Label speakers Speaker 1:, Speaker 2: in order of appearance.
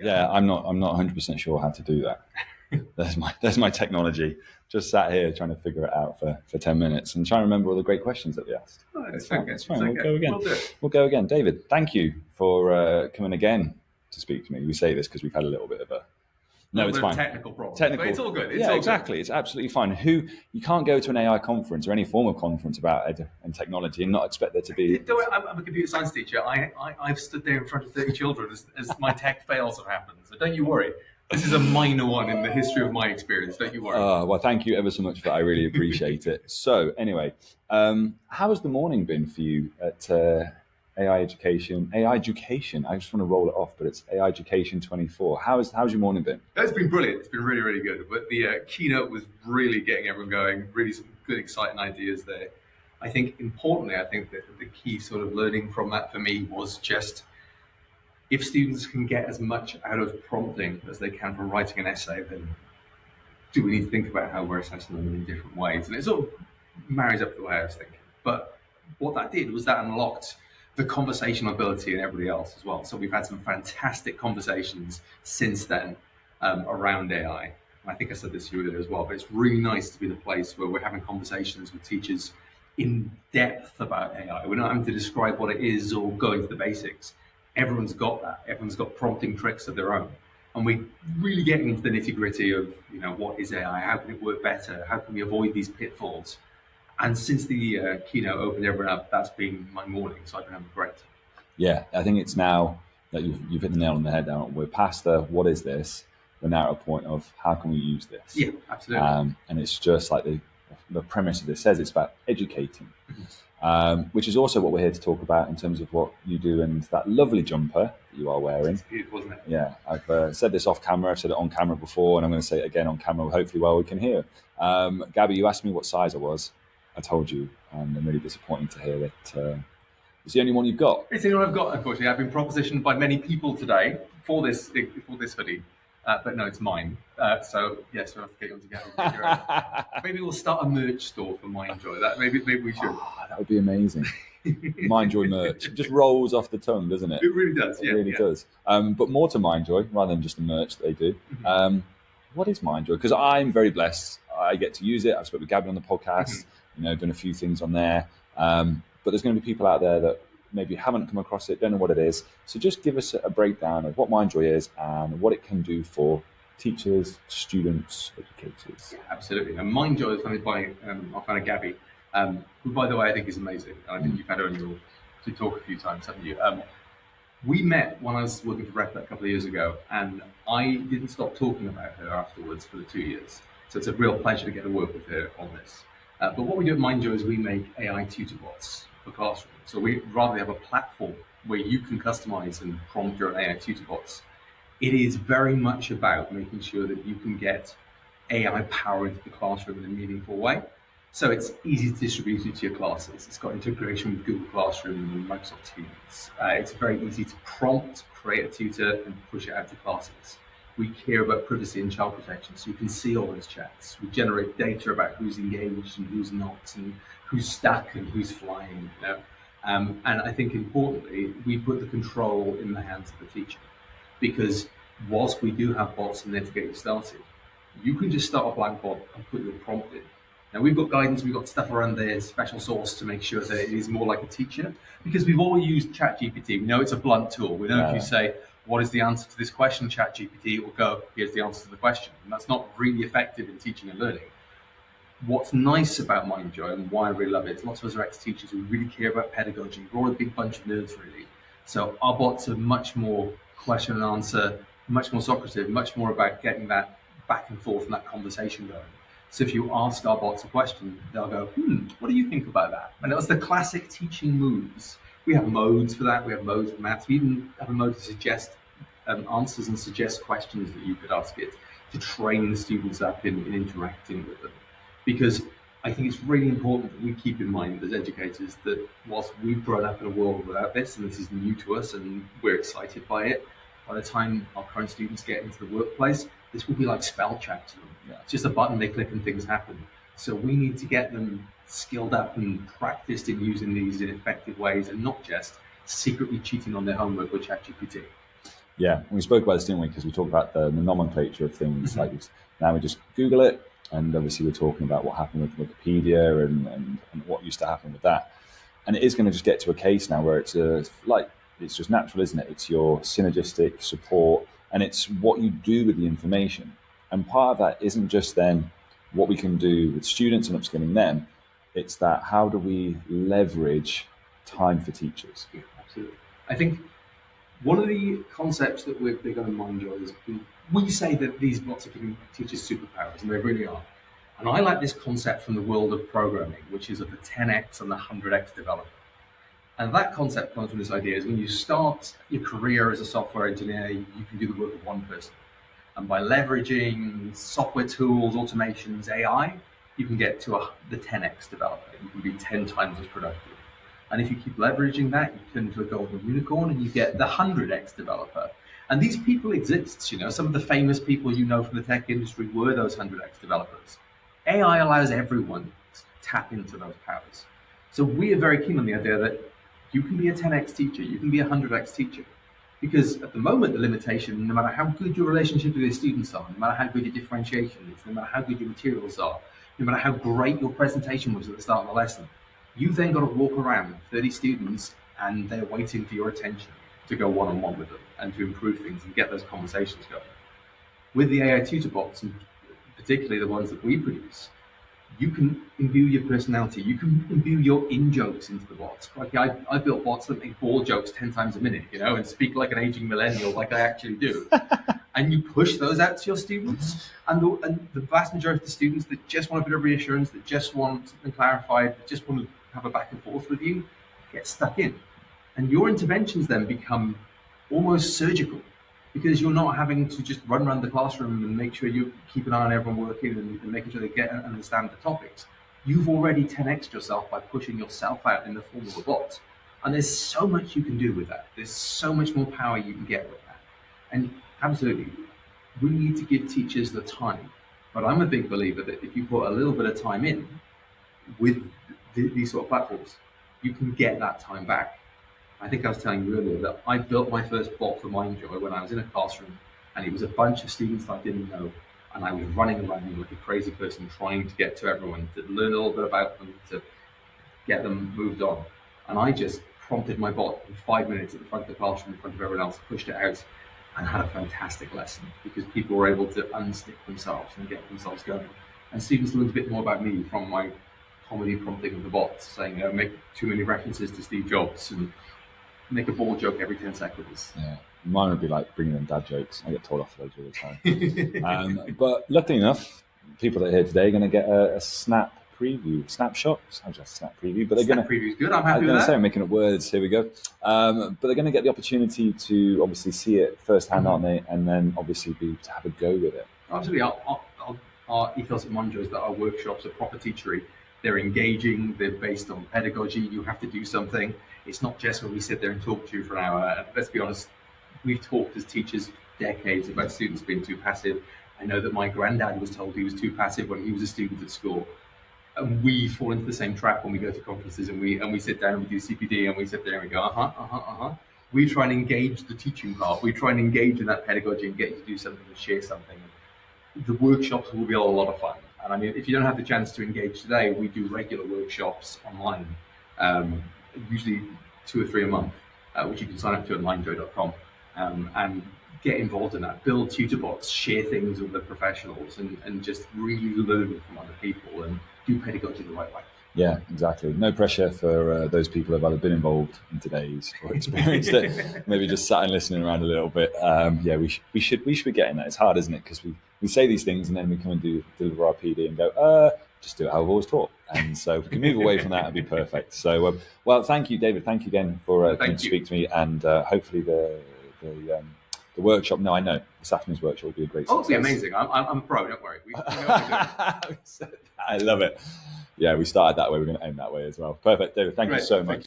Speaker 1: Yeah, I'm not 100% sure how to do that. There's my technology. Just sat here trying to figure it out for 10 minutes and trying to remember all the great questions that we asked.
Speaker 2: Oh, it's
Speaker 1: Fine.
Speaker 2: okay.
Speaker 1: It's fine.
Speaker 2: It's
Speaker 1: We'll
Speaker 2: okay.
Speaker 1: go again.
Speaker 2: We'll do it.
Speaker 1: We'll go again. David, thank you for coming again to speak to me. We say this because we've had a little bit of a no, it's fine.
Speaker 2: Technical problem.
Speaker 1: Technical.
Speaker 2: But it's all good.
Speaker 1: Yeah, exactly. It's absolutely fine. You can't go to an AI conference or any form of conference about ed and technology and not expect there to be.
Speaker 2: I'm a computer science teacher. I've stood there in front of 30 children as my tech fails have happened. So don't you worry. This is a minor one in the history of my experience. Don't you worry.
Speaker 1: Well, thank you ever so much for that. I really appreciate it. So anyway, how has the morning been for you at AI Education? AI Education. I just want to roll it off, but it's AI Education 24. How's your morning been?
Speaker 2: It's been brilliant. It's been really, really good. But the keynote was really getting everyone going. Really some good, exciting ideas there. I think importantly, I think that the key sort of learning from that for me was just if students can get as much out of prompting as they can from writing an essay, then do we need to think about how we're assessing them in different ways? And it sort of marries up to the way I was thinking. But what that did was that unlocked the conversational ability in everybody else as well. So we've had some fantastic conversations since then around AI. And I think I said this to you earlier as well, but it's really nice to be the place where we're having conversations with teachers in depth about AI. We're not having to describe what it is or go into the basics. Everyone's got that. Everyone's got prompting tricks of their own. And we're really getting into the nitty gritty of, what is AI? How can it work better? How can we avoid these pitfalls? And since the keynote opened everyone up, that's been my morning. So I've been having great.
Speaker 1: Yeah, I think it's now that you've hit the nail on the head now. We're past the what is this? We're now at a point of how can we use this?
Speaker 2: Yeah, absolutely.
Speaker 1: And it's just like the premise of this says, it's about educating, which is also what we're here to talk about in terms of what you do and that lovely jumper that you are wearing.
Speaker 2: It's beautiful, isn't it?
Speaker 1: Yeah, I've said this off camera. I've said it on camera before, and I'm going to say it again on camera, hopefully while we can hear. Gabby, you asked me what size I was. I told you, and I'm really disappointed to hear that it's the only one you've got.
Speaker 2: It's the only one I've got, unfortunately. I've been propositioned by many people today for this hoodie. But no, it's mine. So yes, we'll have to get on together. Maybe we'll start a merch store for Mindjoy. Maybe we should.
Speaker 1: That would be amazing. Mindjoy merch. It just rolls off the tongue, doesn't it?
Speaker 2: It really does.
Speaker 1: It really does. But more to Mindjoy rather than just the merch that they do. What is Mindjoy? Because I'm very blessed. I get to use it. I've spoken with Gabby on the podcast. Done a few things on there. But there's going to be people out there that maybe haven't come across it, don't know what it is. So just give us a breakdown of what Mindjoy is and what it can do for teachers, students, educators.
Speaker 2: Yeah, absolutely. And Mindjoy is funded by our friend Gabby, who, by the way, I think is amazing. And I think you've had her on to talk a few times, haven't you? We met when I was working for Rep a couple of years ago, and I didn't stop talking about her afterwards for the 2 years. So it's a real pleasure to get to work with her on this. But what we do at Mindjoy is we make AI tutor bots for classrooms. So we rather have a platform where you can customize and prompt your AI tutor bots. It is very much about making sure that you can get AI power into the classroom in a meaningful way. So it's easy to distribute it to your classes. It's got integration with Google Classroom and Microsoft Teams. It's very easy to prompt, create a tutor, and push it out to classes. We care about privacy and child protection, so you can see all those chats. We generate data about who's engaged and who's not, and who's stuck and who's flying. And I think importantly, we put the control in the hands of the teacher, because whilst we do have bots and then to get you started, you can just start a blank bot and put your prompt in. Now we've got guidance, we've got stuff around there, special source to make sure that it is more like a teacher, because we've all used ChatGPT. We know it's a blunt tool. We know if you say, what is the answer to this question, ChatGPT, it will go, here's the answer to the question. And that's not really effective in teaching and learning. What's nice about Mindjoy and why I really love it is lots of us are ex-teachers who really care about pedagogy. We're all a big bunch of nerds, really. So our bots are much more question and answer, much more Socrative, much more about getting that back and forth and that conversation going. So if you ask our bots a question, they'll go, what do you think about that? And that's the classic teaching moves. We have modes for that. We have modes for maths. We even have a mode to suggest answers and suggest questions that you could ask it to train the students up in interacting with them. Because I think it's really important that we keep in mind as educators that whilst we've grown up in a world without this, and this is new to us and we're excited by it, by the time our current students get into the workplace, this will be like spell check to them. It's just a button they click and things happen. So we need to get them skilled up and practiced in using these in effective ways and not just secretly cheating on their homework with ChatGPT.
Speaker 1: Yeah, and we spoke about this, didn't we? Because we talked about the nomenclature of things. Like now we just Google it, and obviously we're talking about what happened with Wikipedia and what used to happen with that. And it is going to just get to a case now where it's it's just natural, isn't it? It's your synergistic support, and it's what you do with the information. And part of that isn't just then what we can do with students and upskilling them. It's that how do we leverage time for teachers?
Speaker 2: Yeah, absolutely. I think one of the concepts that we're big on in Mindjoy is we say that these bots are giving teachers superpowers, and they really are. And I like this concept from the world of programming, which is of the 10x and the 100x developer. And that concept comes from this idea is when you start your career as a software engineer, you can do the work of one person. And by leveraging software tools, automations, AI, you can get to the 10x developer. You can be 10 times as productive. And if you keep leveraging that, you turn into a golden unicorn and you get the 100x developer. And these people exist. Some of the famous people from the tech industry were those 100x developers. AI allows everyone to tap into those powers. So we are very keen on the idea that you can be a 10x teacher, you can be a 100x teacher. Because at the moment, the limitation, no matter how good your relationship with your students are, no matter how good your differentiation is, no matter how good your materials are, no matter how great your presentation was at the start of the lesson, you've then got to walk around with 30 students and they're waiting for your attention to go one-on-one with them and to improve things and get those conversations going. With the AI tutor bots, and particularly the ones that we produce, you can imbue your personality. You can imbue your in-jokes into the bots. Like I built bots that make ball jokes 10 times a minute, and speak like an aging millennial like I actually do. And you push those out to your students. And the vast majority of the students that just want a bit of reassurance, that just want something clarified, that just want to have a back and forth with you, get stuck in. And your interventions then become almost surgical, because you're not having to just run around the classroom and make sure you keep an eye on everyone working and making sure they get and understand the topics. You've already 10x'd yourself by pushing yourself out in the form of a bot. And there's so much you can do with that. There's so much more power you can get with that. And absolutely, we need to give teachers the time. But I'm a big believer that if you put a little bit of time in with these sort of platforms, you can get that time back. I think I was telling you earlier that I built my first bot for Mindjoy when I was in a classroom, and it was a bunch of students that I didn't know, and I was running around like a crazy person trying to get to everyone, to learn a little bit about them, to get them moved on. And I just prompted my bot in 5 minutes at the front of the classroom in front of everyone else, pushed it out, and had a fantastic lesson because people were able to unstick themselves and get themselves going. And students learned a bit more about me from my comedy prompting of the bots, saying, make too many references to Steve Jobs and make a ball joke every 10 seconds.
Speaker 1: Yeah, mine would be like bringing in dad jokes. I get told off for those all the time. But luckily enough, people that are here today are going to get a snapshot. I'm just snap preview, but they're going to
Speaker 2: preview is good. I'm happy with that.
Speaker 1: I'm making up words. Here we go. But they're going to get the opportunity to obviously see it firsthand, aren't they? And then obviously to have a go with it.
Speaker 2: Absolutely. Our ethos at Mindjoy is that our workshops are proper teachery. They're engaging. They're based on pedagogy. You have to do something. It's not just when we sit there and talk to you for an hour. Let's be honest, we've talked as teachers decades about students being too passive. I know that my granddad was told he was too passive when he was a student at school. And we fall into the same trap when we go to conferences and we sit down and we do CPD and we sit there and we go, We try and engage the teaching part. We try and engage in that pedagogy and get you to do something and share something. The workshops will be a lot of fun. And I mean, if you don't have the chance to engage today, we do regular workshops online. Usually 2 or 3 a month, which you can sign up to at mindjoy.com and get involved in that. Build tutor bots, share things with the professionals, and just really learn from other people and do pedagogy the right way.
Speaker 1: Yeah, exactly. No pressure for those people who have either been involved in today's or experienced it. Maybe just sat and listening around a little bit. We should be getting that. It's hard, isn't it? Because we say these things and then we come and deliver our PD and go, just do it how I've always taught. And so if we can move away from that, it'd be perfect. So, well, thank you, David. Thank you again for coming to speak to me. And hopefully the workshop. No, I know this afternoon's workshop will be a great success.
Speaker 2: Oh, it'll be amazing. I'm a pro. Don't worry. We know what we're doing.
Speaker 1: I love it. Yeah, we started that way. We're going to end that way as well. Perfect, David. Thank you so much.